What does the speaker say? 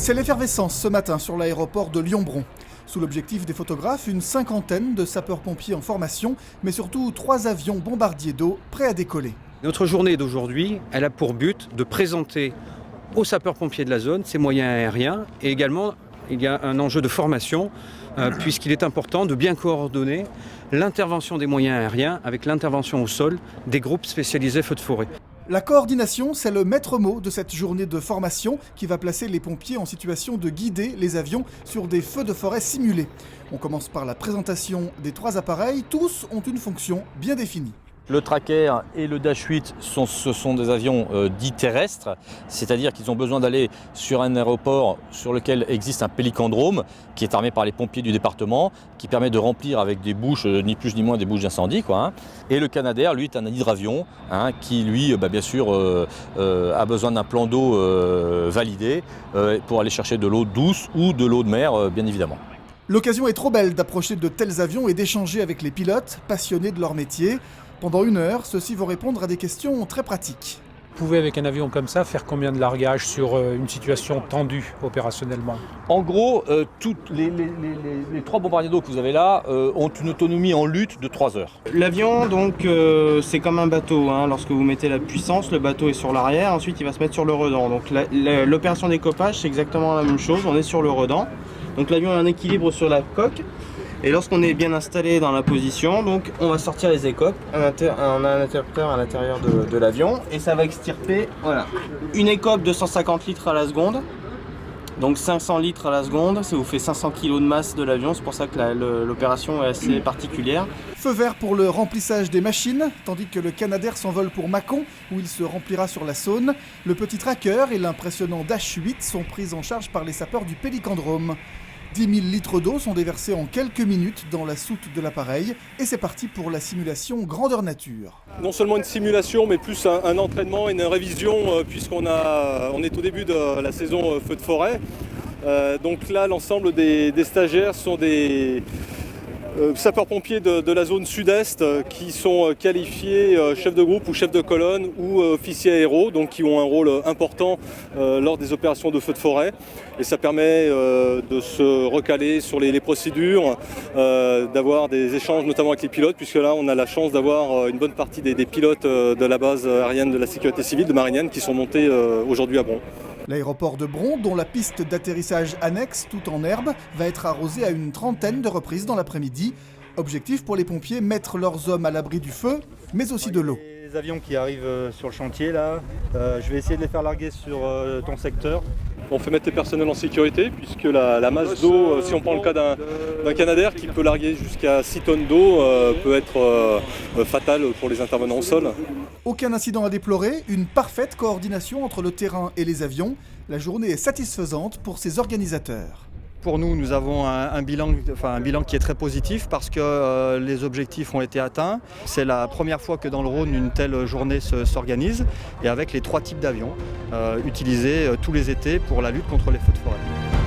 C'est l'effervescence ce matin sur l'aéroport de Lyon-Bron. Sous l'objectif des photographes, une cinquantaine de sapeurs-pompiers en formation, mais surtout 3 avions bombardiers d'eau prêts à décoller. Notre journée d'aujourd'hui, elle a pour but de présenter aux sapeurs-pompiers de la zone ces moyens aériens et également il y a un enjeu de formation puisqu'il est important de bien coordonner l'intervention des moyens aériens avec l'intervention au sol des groupes spécialisés feux de forêt. La coordination, c'est le maître mot de cette journée de formation qui va placer les pompiers en situation de guider les avions sur des feux de forêt simulés. On commence par la présentation des 3 appareils, tous ont une fonction bien définie. Le Tracker et le Dash 8, ce sont des avions dits terrestres, c'est-à-dire qu'ils ont besoin d'aller sur un aéroport sur lequel existe un pélicandrome qui est armé par les pompiers du département, qui permet de remplir avec des bouches, ni plus ni moins des bouches d'incendie. Et le Canadair, lui, est un hydravion qui, lui, bien sûr, a besoin d'un plan d'eau validé pour aller chercher de l'eau douce ou de l'eau de mer, bien évidemment. L'occasion est trop belle d'approcher de tels avions et d'échanger avec les pilotes, passionnés de leur métier. Pendant 1 heure, ceux-ci vont répondre à des questions très pratiques. Vous pouvez, avec un avion comme ça, faire combien de largage sur une situation tendue opérationnellement ? En gros, les 3 bombardiers d'eau que vous avez là ont une autonomie en lutte de 3 heures. L'avion, donc, c'est comme un bateau. Lorsque vous mettez la puissance, le bateau est sur l'arrière, ensuite il va se mettre sur le redent. Donc l'opération décoppage, c'est exactement la même chose, on est sur le redent. Donc l'avion a un équilibre sur la coque. Et lorsqu'on est bien installé dans la position, donc on va sortir les écopes. On a un interrupteur à l'intérieur de l'avion et ça va extirper une écope de 150 litres à la seconde. Donc 500 litres à la seconde, ça vous fait 500 kg de masse de l'avion, c'est pour ça que l'opération est assez particulière. Feu vert pour le remplissage des machines, tandis que le Canadair s'envole pour Mâcon, où il se remplira sur la Saône. Le petit Tracker et l'impressionnant Dash 8 sont pris en charge par les sapeurs du pélicandrome. 10 000 litres d'eau sont déversés en quelques minutes dans la soute de l'appareil et c'est parti pour la simulation grandeur nature. Non seulement une simulation mais plus un entraînement et une révision puisqu'on est au début de la saison feu de forêt. Donc là l'ensemble des stagiaires sont des sapeurs-pompiers de la zone sud-est qui sont qualifiés chefs de groupe ou chefs de colonne ou officiers aéros, donc qui ont un rôle important lors des opérations de feu de forêt. Et ça permet de se recaler sur les procédures, d'avoir des échanges notamment avec les pilotes, puisque là on a la chance d'avoir une bonne partie des pilotes de la base aérienne de la sécurité civile de Marignane qui sont montés aujourd'hui à Bron. L'aéroport de Bron, dont la piste d'atterrissage annexe, tout en herbe, va être arrosée à une trentaine de reprises dans l'après-midi. Objectif pour les pompiers, mettre leurs hommes à l'abri du feu, mais aussi de l'eau. Les avions qui arrivent sur le chantier, là, je vais essayer de les faire larguer sur ton secteur. On fait mettre les personnels en sécurité puisque la masse d'eau, si on prend le cas d'un Canadair qui peut larguer jusqu'à 6 tonnes d'eau, peut être fatale pour les intervenants au sol. Aucun incident à déplorer, une parfaite coordination entre le terrain et les avions. La journée est satisfaisante pour ses organisateurs. Pour nous, nous avons un bilan qui est très positif parce que les objectifs ont été atteints. C'est la première fois que dans le Rhône, une telle journée s'organise et avec les 3 types d'avions utilisés tous les étés pour la lutte contre les feux de forêt.